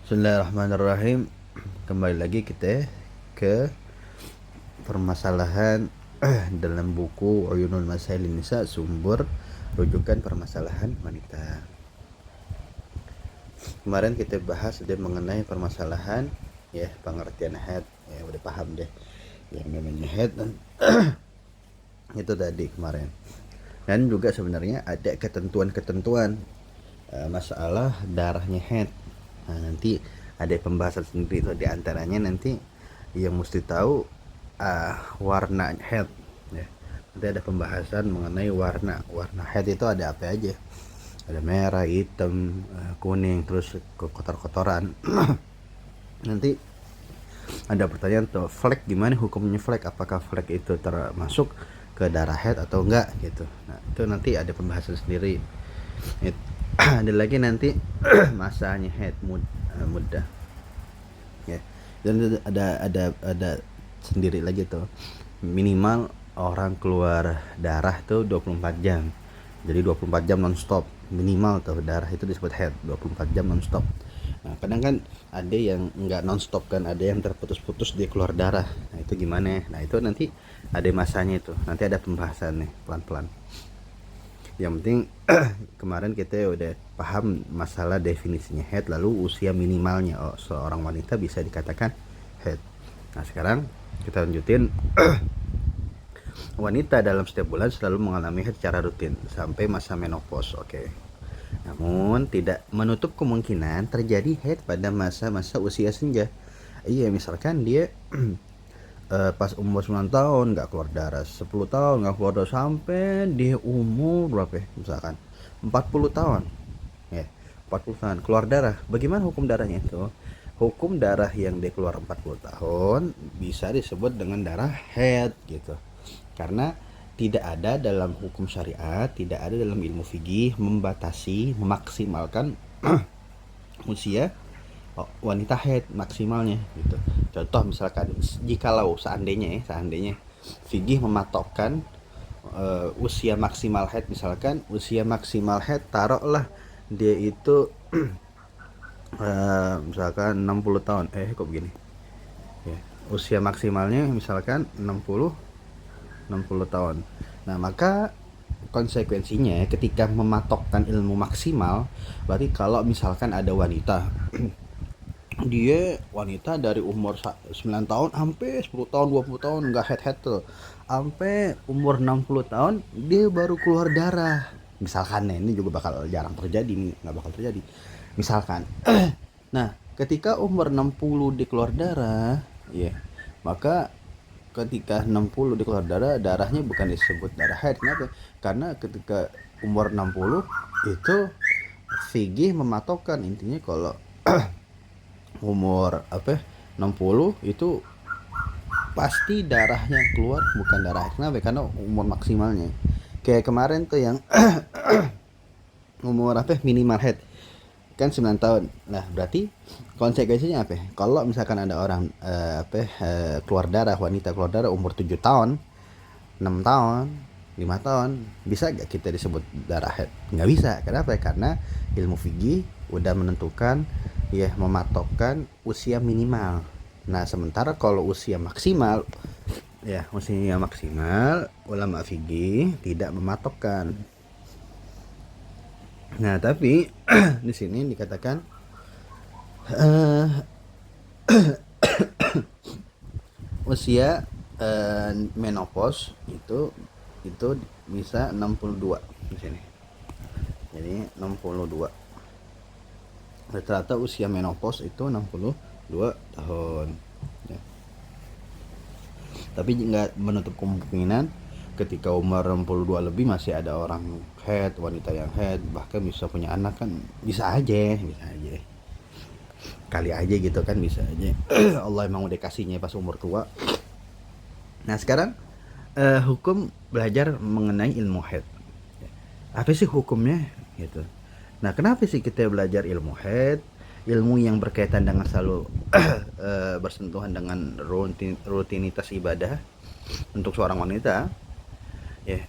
Bismillahirrahmanirrahim. Kembali lagi kita ke permasalahan dalam buku Uyunul Masailin Nisa, sumber rujukan permasalahan wanita. Kemarin kita bahas dia mengenai permasalahan pengertian haid. Udah paham deh yang namanya haid dan itu tadi kemarin. Dan juga sebenarnya ada ketentuan-ketentuan masalah darahnya haid. Nanti ada pembahasan sendiri itu, di antaranya nanti yang mesti tahu warna head ya. Nanti ada pembahasan mengenai warna head itu ada apa aja, ada merah, hitam, kuning, terus kotor-kotoran. Nanti ada pertanyaan tuh, flek gimana hukumnya flek, apakah flek itu termasuk ke darah head atau enggak gitu. Nah itu nanti ada pembahasan sendiri. Ada lagi nanti masanya head mudah ya. Dan ada sendiri lagi tuh, minimal orang keluar darah tuh 24 jam. Jadi 24 jam nonstop minimal tuh darah itu disebut head, 24 jam nonstop. Nah kadang kan ada yang enggak nonstop kan, ada yang terputus-putus dia keluar darah. Nah itu gimana? Nah itu nanti ada masanya, itu nanti ada pembahasan nih pelan-pelan. Yang penting kemarin kita udah paham masalah definisinya head, lalu usia minimalnya seorang wanita bisa dikatakan head. Nah sekarang kita lanjutin. Wanita dalam setiap bulan selalu mengalami head secara rutin sampai masa menopause. Oke. Namun tidak menutup kemungkinan terjadi head pada masa-masa usia senja. Iya, misalkan dia pas umur 9 tahun nggak keluar darah, 10 tahun nggak keluar darah, sampai dia umur berapa ya, misalkan 40 tahun ya, 40 tahun keluar darah. Bagaimana hukum darahnya itu? Hukum darah yang dia keluar 40 tahun bisa disebut dengan darah head gitu, karena tidak ada dalam hukum syariat, tidak ada dalam ilmu fikih membatasi, memaksimalkan usia wanita haid maksimalnya gitu. Contoh misalkan jikalau seandainya fikih mematokkan usia maksimal haid, misalkan usia maksimal haid taruhlah dia itu misalkan 60 tahun. Kok begini ya, usia maksimalnya misalkan 60 tahun. Nah maka konsekuensinya ketika mematokkan ilmu maksimal, berarti kalau misalkan ada wanita dia wanita dari umur 9 tahun sampai 10 tahun 20 tahun nggak head tuh, sampai umur 60 tahun dia baru keluar darah misalkan. Ini juga bakal jarang terjadi nih, nggak bakal terjadi misalkan. Nah ketika umur 60 dia keluar darah ya, maka ketika 60 dia keluar darah, darahnya bukan disebut darah haid. Kenapa? Karena ketika umur 60 itu fikih mematokkan, intinya kalau umur 60 itu pasti darahnya keluar bukan darah haid. Kenapa? Karena umur maksimalnya. Kayak kemarin tuh yang umur minimal haid kan 9 tahun. Nah berarti konsekuensinya apa? Kalau misalkan ada orang keluar darah, wanita keluar darah umur 7 tahun, 6 tahun, 5 tahun, bisa gak kita disebut darah haid? Nggak bisa. Kenapa? Karena ilmu fikih udah menentukan ya, mematokkan usia minimal. Nah sementara kalau usia maksimal ulama fikih tidak mematokkan. Nah tapi di sini dikatakan usia menopause itu bisa 62 di sini. Jadi 62. Rata-rata usia menopause itu 62 tahun. Ya. Tapi nggak menutup kemungkinan ketika umur 62 lebih masih ada orang head, wanita yang head, bahkan bisa punya anak kan, bisa aja. Kali aja gitu kan, bisa aja. Allah emang udah kasihnya pas umur tua. Nah sekarang hukum belajar mengenai ilmu haid. Apa sih hukumnya gitu? Nah kenapa sih kita belajar ilmu haid? Ilmu yang berkaitan dengan selalu bersentuhan dengan rutinitas ibadah untuk seorang wanita ya.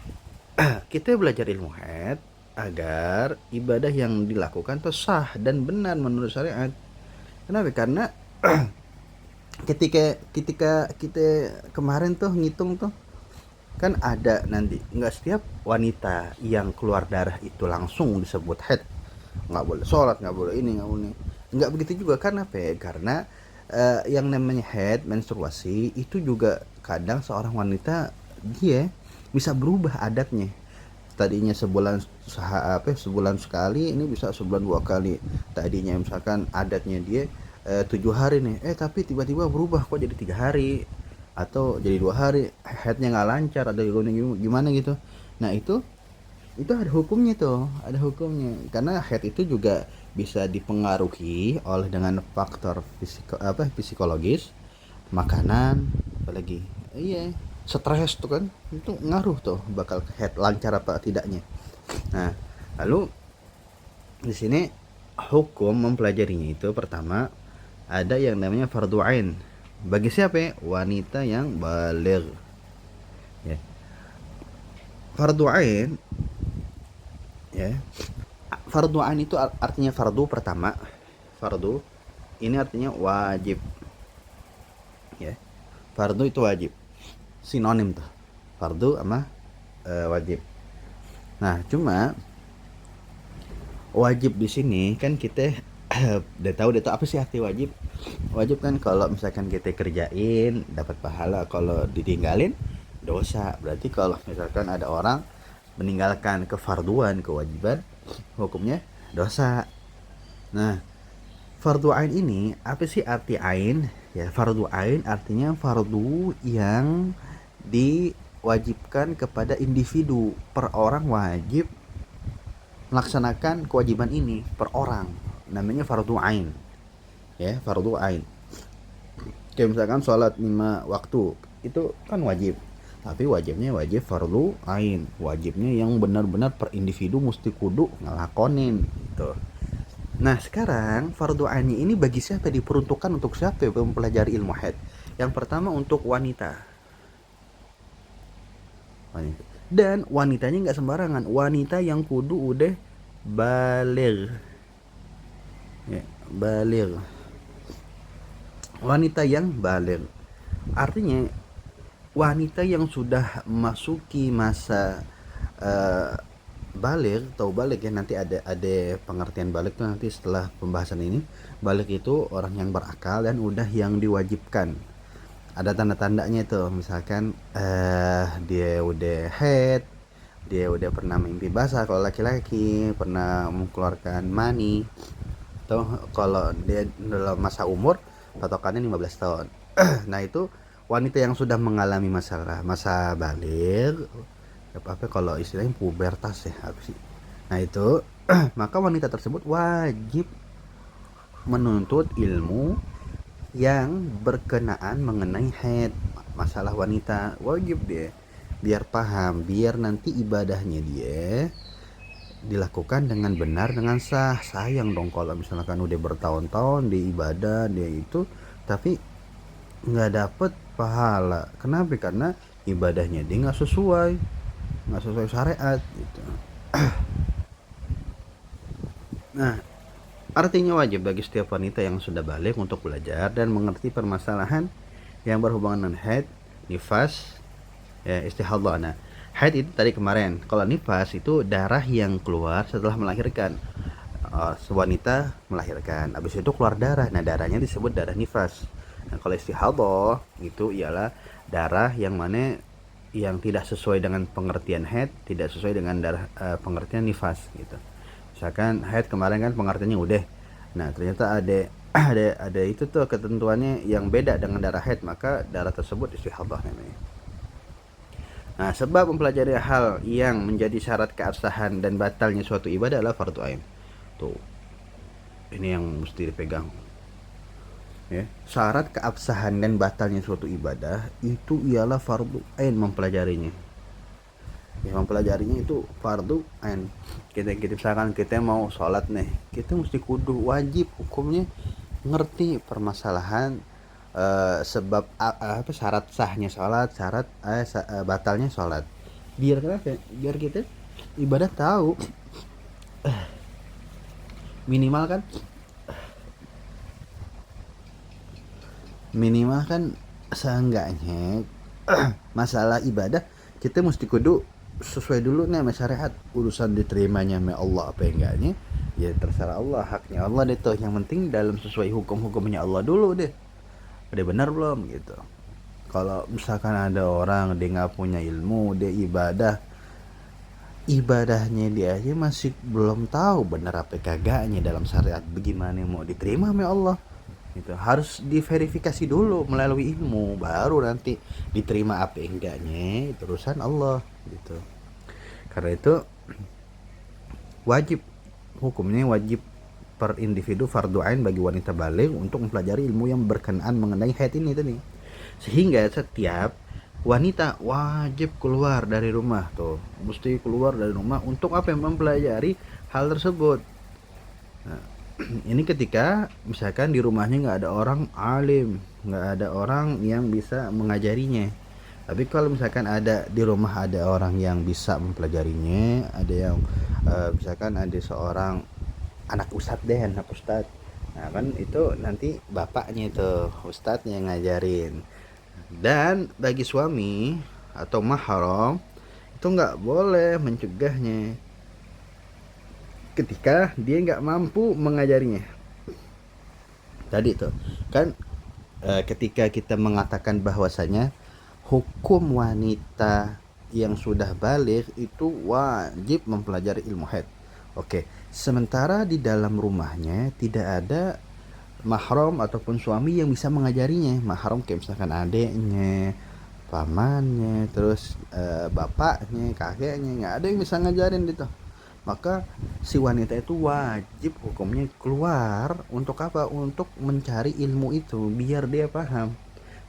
Kita belajar ilmu haid agar ibadah yang dilakukan itu sah dan benar menurut syariat Kenapa? Karena ketika ketika kita kemarin tuh ngitung tuh kan ada nanti nggak setiap wanita yang keluar darah itu langsung disebut haid, nggak boleh sholat, nggak boleh ini, nggak boleh, nggak begitu juga. Karena apa ya? Karena yang namanya haid, menstruasi itu juga kadang seorang wanita dia bisa berubah adatnya. Tadinya sebulan sekali, ini bisa sebulan 2 kali. Tadinya misalkan adatnya dia 7 hari nih, tapi tiba-tiba berubah kok jadi 3 hari atau jadi 2 hari, headnya nggak lancar, ada gimana gitu. Nah itu ada hukumnya tuh, ada hukumnya. Karena head itu juga bisa dipengaruhi oleh dengan faktor psikologis, makanan, apalagi iya, stres tuh kan, itu ngaruh tuh bakal ke head lancar apa tidaknya. Nah, lalu di sini hukum mempelajarinya itu pertama ada yang namanya fardu ain. Bagi siapa ya? Wanita yang baligh. Ya. Fardu ain ya. Fardu ain itu artinya fardu pertama. Fardu ini artinya wajib. Ya. Fardu itu wajib. Sinonim tuh. Fardu sama wajib. Nah, cuma wajib di sini kan kita udah tahu apa sih arti wajib. Wajib kan kalau misalkan kita kerjain dapat pahala, kalau ditinggalin dosa. Berarti kalau misalkan ada orang meninggalkan kefarduan, kewajiban, hukumnya dosa. Nah, fardu ain ini apa sih arti ain? Ya, fardu ain artinya fardu yang diwajibkan kepada individu. Per orang wajib melaksanakan kewajiban ini per orang. Namanya fardu ain. Ya, fardu ain. Kayak misalkan sholat 5 waktu itu kan wajib. Tapi wajibnya wajib fardu ain. Wajibnya yang benar-benar per individu mesti kudu ngelakonin gitu. Nah, sekarang fardu ain ini bagi siapa, diperuntukkan untuk siapa yang mempelajari ilmu haid? Yang pertama untuk wanita. Dan wanitanya nggak sembarangan, wanita yang kudu udah baligh. Ya, baligh. Wanita yang baligh. Artinya wanita yang sudah memasuki masa balik atau balik ya, nanti ada pengertian balik tuh nanti setelah pembahasan ini. Balik itu orang yang berakal dan udah yang diwajibkan. Ada tanda-tandanya tuh, misalkan dia udah head, dia udah pernah mimpi basah kalau laki-laki, pernah mengeluarkan mani, atau kalau dia dalam masa umur patokannya 15 tahun. Nah, itu wanita yang sudah mengalami masa balik, apa kalau istilahnya pubertas ya, apa sih? Nah, itu maka wanita tersebut wajib menuntut ilmu yang berkenaan mengenai haid, masalah wanita. Wajib dia biar paham, biar nanti ibadahnya dia dilakukan dengan benar, dengan sah. Sayang dong kalau misalkan udah bertahun-tahun di ibadah dia itu tapi nggak dapet pahala. Kenapa? Karena ibadahnya dia nggak sesuai syariat gitu. Nah, artinya wajib bagi setiap wanita yang sudah balik untuk belajar dan mengerti permasalahan yang berhubungan dengan haid, nifas, ya, istihadah. Nah, haid itu tadi kemarin. Kalau nifas itu darah yang keluar setelah melahirkan. Wanita melahirkan, habis itu keluar darah. Nah, darahnya disebut darah nifas. Nah, kalau istihadah itu ialah darah yang mana yang tidak sesuai dengan pengertian haid, tidak sesuai dengan darah pengertian nifas gitu. Misalkan haid kemarin kan pengertiannya udah. Nah, ternyata ada itu tuh ketentuannya yang beda dengan darah haid, maka darah tersebut istihadah namanya. Nah, sebab mempelajari hal yang menjadi syarat keabsahan dan batalnya suatu ibadah adalah fardu ain. Tuh. Ini yang mesti dipegang. Ya, syarat keabsahan dan batalnya suatu ibadah itu ialah fardu ain mempelajarinya. Ya, mempelajarinya itu fardu ain. Kita misalkan kita mau sholat nih, kita mesti kudu wajib hukumnya ngerti permasalahan sebab apa syarat sahnya sholat, syarat batalnya sholat. Biar kenapa? Biar kita ibadah tahu minimal kan minimal kan seenggaknya masalah ibadah kita mesti kudu sesuai dulu nih sama syariat. Urusan diterimanya sama Allah apa enggaknya ya terserah Allah, haknya Allah deh tuh. Yang penting dalam sesuai hukum-hukumnya Allah dulu deh, udah benar belum gitu. Kalau misalkan ada orang dia nggak punya ilmu, dia ibadahnya dia aja masih belum tahu benar apa kagaknya dalam syariat, bagaimana mau diterima sama Allah gitu. Harus diverifikasi dulu melalui ilmu, baru nanti diterima apa enggaknya itu urusan Allah gitu. Karena itu wajib, hukumnya wajib per individu fardu ain bagi wanita baligh untuk mempelajari ilmu yang berkenaan mengenai haid ini tadi. Sehingga setiap wanita wajib keluar dari rumah tuh, mesti keluar dari rumah untuk apa, mempelajari hal tersebut. Nah, ini ketika misalkan di rumahnya nggak ada orang alim, nggak ada orang yang bisa mengajarinya. Tapi kalau misalkan ada di rumah ada orang yang bisa mempelajarinya, ada yang misalkan ada seorang anak ustadz deh, anak ustadz, nah kan itu nanti bapaknya itu ustadznya yang ngajarin. Dan bagi suami atau mahram itu nggak boleh mencegahnya ketika dia nggak mampu mengajarinya. Tadi tuh kan ketika kita mengatakan bahwasanya hukum wanita yang sudah balik itu wajib mempelajari ilmu haid. Oke, sementara di dalam rumahnya tidak ada mahram ataupun suami yang bisa mengajarinya. Mahram kayak misalkan adeknya, pamannya, terus bapaknya, kakeknya, nggak ada yang bisa ngajarin gitu. Maka si wanita itu wajib hukumnya keluar untuk apa? Untuk mencari ilmu itu biar dia paham,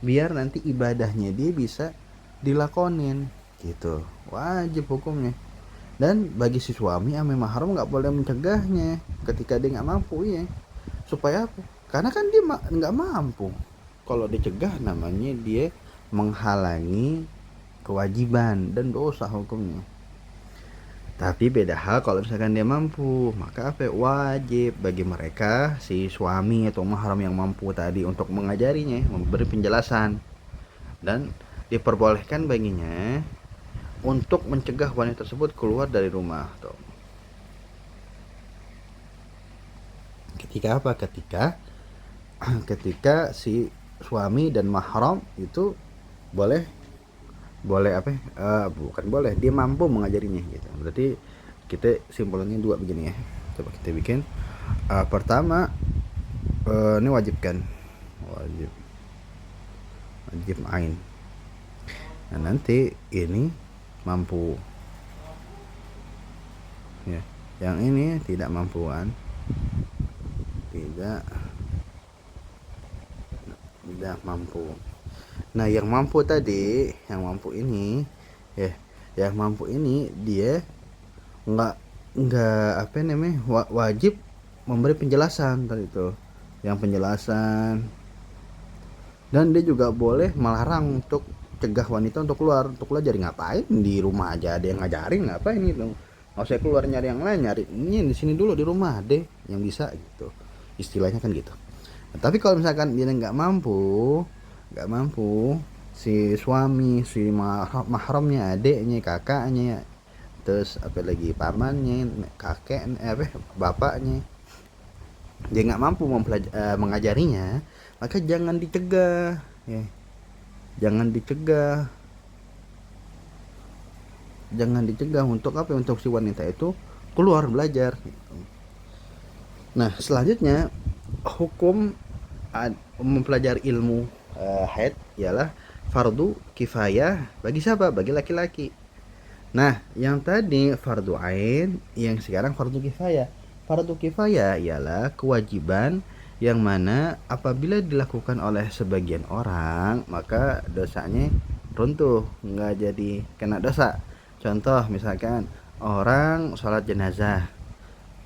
biar nanti ibadahnya dia bisa dilakonin gitu. Wajib hukumnya. Dan bagi si suami ame mahram nggak boleh mencegahnya ketika dia nggak mampu ya. Supaya apa? Karena kan dia nggak mampu. Kalau dicegah namanya dia menghalangi kewajiban dan dosa hukumnya. Tapi beda hal kalau misalkan dia mampu, maka apa? Wajib bagi mereka si suami atau mahram yang mampu tadi untuk mengajarinya, memberi penjelasan, dan diperbolehkan baginya untuk mencegah wanita tersebut keluar dari rumah. Tuh. Ketika apa? Ketika si suami dan mahram itu boleh apa bukan boleh, dia mampu mengajarinya gitu. Berarti kita simpulannya dua begini ya, coba kita bikin. Pertama ini wajib kan, wajib ain. Nah nanti ini mampu ya, yang ini tidak mampuan, tidak mampu. Nah yang mampu tadi, yang mampu ini ya, yang mampu ini dia nggak apa namanya wajib memberi penjelasan tadi itu, yang penjelasan. Dan dia juga boleh melarang untuk cegah wanita untuk keluar, untuk belajar. Ngapain di rumah aja ada yang ngajarin, ngapain gitu, nggak usah keluar nyari yang lain, nyari ini di sini dulu di rumah deh yang bisa gitu, istilahnya kan gitu. Nah, tapi kalau misalkan dia nggak mampu si suami, si mahramnya, adeknya, kakaknya, terus apa lagi pamannya, kakek, bapaknya, dia nggak mampu mengajarinya, maka jangan dicegah ya, jangan dicegah untuk apa? Untuk si wanita itu keluar belajar gitu. Nah selanjutnya hukum mempelajari ilmu haid ialah fardu kifayah bagi siapa? Bagi laki-laki. Nah yang tadi fardu ain, yang sekarang fardu kifayah. Fardu kifayah ialah kewajiban yang mana apabila dilakukan oleh sebagian orang maka dosanya runtuh, nggak jadi kena dosa. Contoh misalkan orang sholat jenazah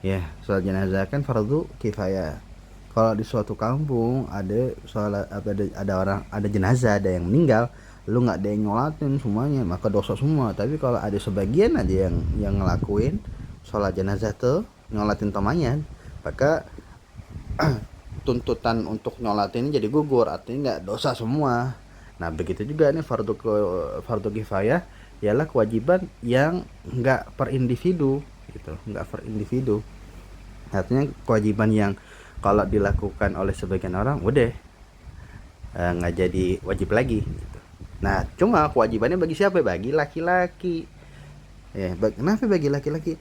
ya, sholat jenazah kan fardu kifayah. Kalau di suatu kampung ada sholat ada orang, ada jenazah, ada yang meninggal, lu nggak ada yang nyolatin semuanya, maka dosa semua. Tapi kalau ada sebagian aja yang ngelakuin sholat jenazah tuh, nyolatin tomayan, maka tuntutan untuk nyolat ini jadi gugur, artinya nggak dosa semua. Nah begitu juga nih fardu kifayah ialah kewajiban yang nggak per individu gitu, nggak per individu. Artinya kewajiban yang kalau dilakukan oleh sebagian orang udah nggak jadi wajib lagi gitu. Nah cuma kewajibannya bagi siapa? Bagi laki-laki. Ya, kenapa bagi laki-laki?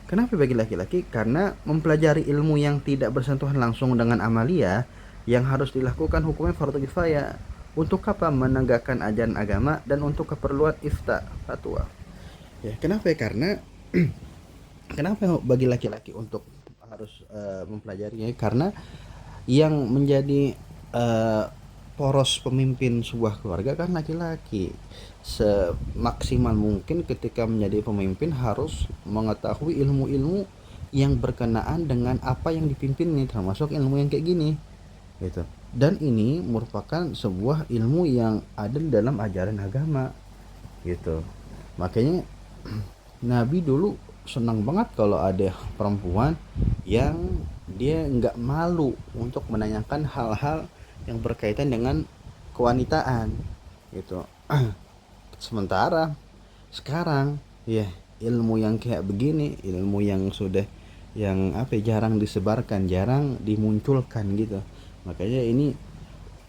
Kenapa bagi laki-laki? Karena mempelajari ilmu yang tidak bersentuhan langsung dengan amalia yang harus dilakukan hukumnya fardu kifayah. Untuk apa? Menegakkan ajaran agama dan untuk keperluan ifta, fatwa. Ya, kenapa? Karena kenapa bagi laki-laki untuk harus mempelajarinya? Karena yang menjadi eh, poros pemimpin sebuah keluarga kan laki-laki. Semaksimal mungkin ketika menjadi pemimpin harus mengetahui ilmu-ilmu yang berkenaan dengan apa yang dipimpinnya, termasuk ilmu yang kayak gini gitu. Dan ini merupakan sebuah ilmu yang ada di dalam ajaran agama gitu. Makanya Nabi dulu senang banget kalau ada perempuan yang dia nggak malu untuk menanyakan hal-hal yang berkaitan dengan kewanitaan gitu. Sementara sekarang ya ilmu yang kayak begini, ilmu yang sudah yang jarang disebarkan, jarang dimunculkan gitu. Makanya ini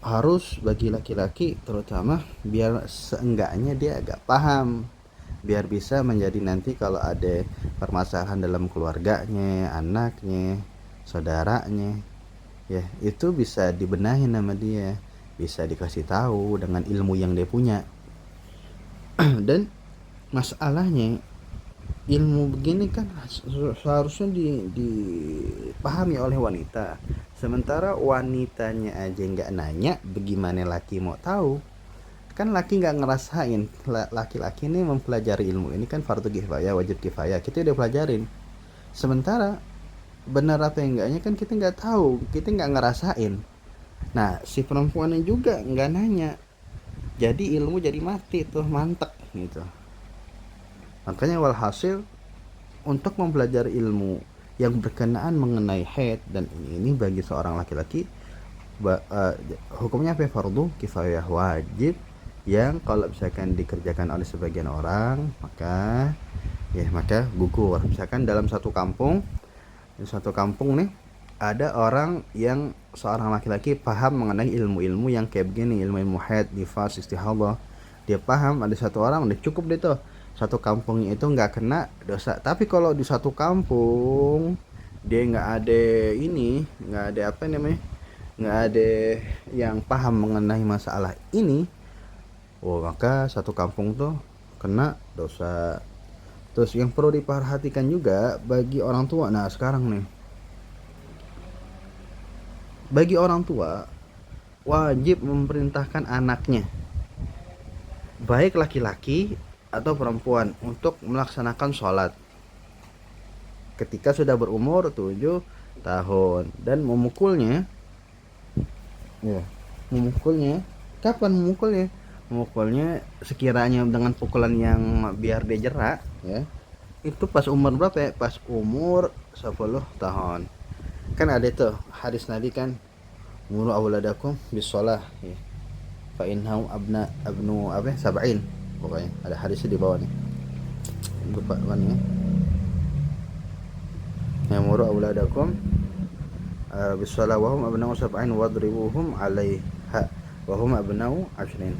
harus bagi laki-laki terutama biar seenggaknya dia agak paham, biar bisa menjadi nanti kalau ada permasalahan dalam keluarganya, anaknya, saudaranya, ya itu bisa dibenahin sama dia, bisa dikasih tahu dengan ilmu yang dia punya. Dan masalahnya ilmu begini kan seharusnya dipahami oleh wanita, sementara wanitanya aja nggak nanya, bagaimana laki mau tahu? Kan laki nggak ngerasain. Laki-laki ini mempelajari ilmu ini kan fardu kifayah, wajib kifayah, kita udah pelajarin, sementara benar apa enggaknya kan kita nggak tahu, kita nggak ngerasain. Nah si perempuannya juga nggak nanya, jadi ilmu jadi mati tuh, mantek gitu. Makanya walhasil untuk mempelajari ilmu yang berkenaan mengenai haid dan ini bagi seorang laki-laki hukumnya apa? Fardu kifayah, wajib yang kalau misalkan dikerjakan oleh sebagian orang maka gugur. Misalkan dalam satu kampung nih ada orang yang seorang laki-laki paham mengenai ilmu-ilmu yang kayak begini, ilmu-ilmu haid, nifas, istihadah. Dia paham, ada satu orang udah cukup deh tuh, satu kampungnya itu nggak kena dosa. Tapi kalau di satu kampung dia nggak ada nggak ada nggak ada yang paham mengenai masalah ini, maka satu kampung tuh kena dosa. Terus yang perlu diperhatikan juga bagi orang tua. Nah sekarang nih, bagi orang tua wajib memerintahkan anaknya, baik laki-laki atau perempuan, untuk melaksanakan sholat ketika sudah berumur 7 tahun dan memukulnya. Ya, memukulnya kapan memukulnya sekiranya dengan pukulan yang biar dia jerak ya, itu pas umur berapa ya? Pas umur 10 tahun. Kan ada tuh hadis Nabi kan, muru awladakum bisolah ya, fa innahu abnu sab'in, pokoknya ada hadisnya di bawah nih, lupa mana ya, muru awladakum bisolah wa hum abna'u sab'in wadribuhum 'alaiha wa hum abna'u 'ashrin.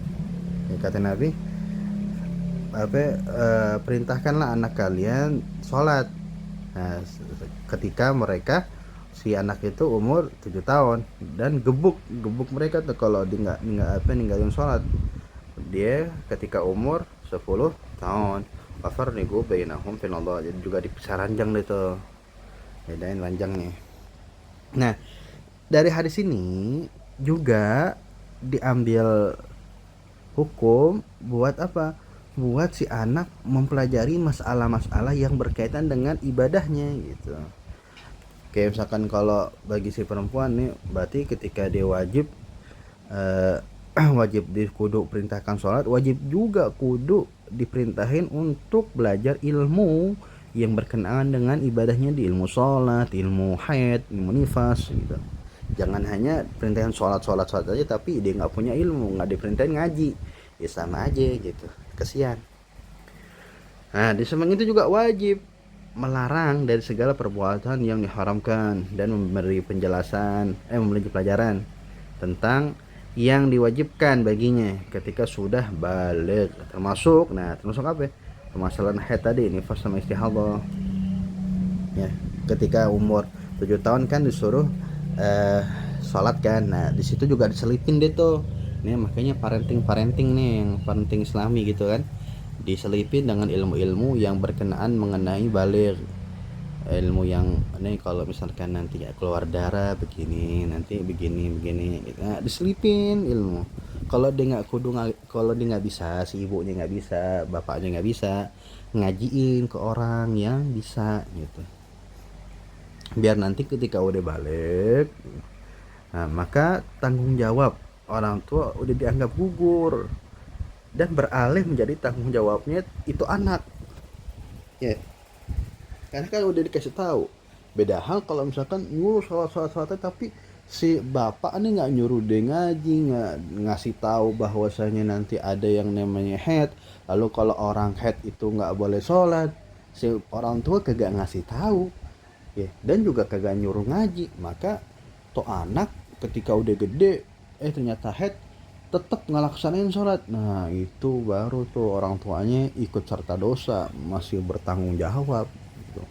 Ya, kata Nabi perintahkanlah anak kalian sholat ketika mereka si anak itu umur 7 tahun, dan gebuk mereka tuh kalau dia ninggalin sholat dia ketika umur 10 tahun. Kafar nih gue bainahum finallah, jadi juga dipisah ranjang deh tuh, bedain ranjangnya. Nah dari hadis ini juga diambil hukum buat apa? Buat si anak mempelajari masalah-masalah yang berkaitan dengan ibadahnya gitu. Kayak misalkan kalau bagi si perempuan nih, berarti ketika dia wajib wajib kudu perintahkan sholat, wajib juga kudu diperintahin untuk belajar ilmu yang berkenaan dengan ibadahnya di ilmu sholat, ilmu haid, ilmu nifas gitu. Jangan hanya perintahan sholat aja tapi dia nggak punya ilmu, nggak diperintahin ngaji, ya sama aja gitu, kesian. Nah di samping itu juga wajib melarang dari segala perbuatan yang diharamkan dan memberi pelajaran tentang yang diwajibkan baginya ketika sudah balik, termasuk apa ya? Permasalahan haid tadi, nifas sama istihadah ya. Ketika umur 7 tahun kan disuruh eh, sholat kan. Nah di situ juga diselipin deh tuh, nih makanya parenting nih, yang parenting islami gitu kan, diselipin dengan ilmu-ilmu yang berkenaan mengenai balik, ilmu yang nih kalau misalkan nanti ya keluar darah begini, nanti begini gitu. Nah, diselipin ilmu. Kalau dia nggak kalau dia nggak bisa, si ibunya nggak bisa, bapaknya nggak bisa, ngajiin ke orang yang bisa gitu, biar nanti ketika udah balik, nah maka tanggung jawab orang tua udah dianggap gugur dan beralih menjadi tanggung jawabnya itu anak ya. Karena kan udah dikasih tahu. Beda hal kalau misalkan nyuruh sholat tapi si bapak ini nggak nyuruh dia ngaji, nggak ngasih tahu bahwasanya nanti ada yang namanya head. Lalu kalau orang head itu nggak boleh sholat, si orang tua kagak ngasih tahu ya, dan juga kagak nyuruh ngaji, maka tuh anak ketika udah gede ternyata head tetap ngelaksanain sholat. Nah itu baru tuh orang tuanya ikut serta dosa, masih bertanggung jawab gitu.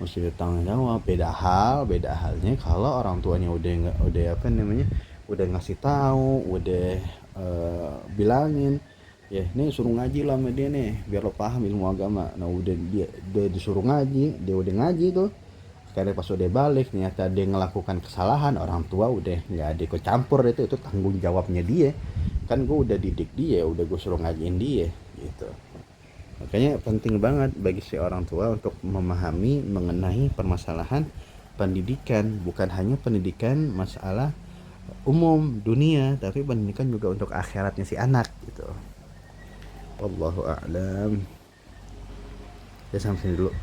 Mesti bertanggung jawab. Beda halnya kalau orang tuanya udah apa namanya, udah ngasih tahu, udah bilangin ya nih suruh ngaji lah sama dia nih biar lo paham ilmu agama. Nah udah disuruh ngaji, dia udah ngaji tuh, karena pas udah balik ternyata dia melakukan kesalahan, orang tua udah nggak ada ikut campur, itu tanggung jawabnya dia kan. Gue udah didik dia, udah gue suruh ngajiin dia gitu. Makanya penting banget bagi si orang tua untuk memahami mengenai permasalahan pendidikan, bukan hanya pendidikan masalah umum dunia, tapi pendidikan juga untuk akhiratnya si anak gitu. Wallahu a'lam. Ya sampai sini dulu.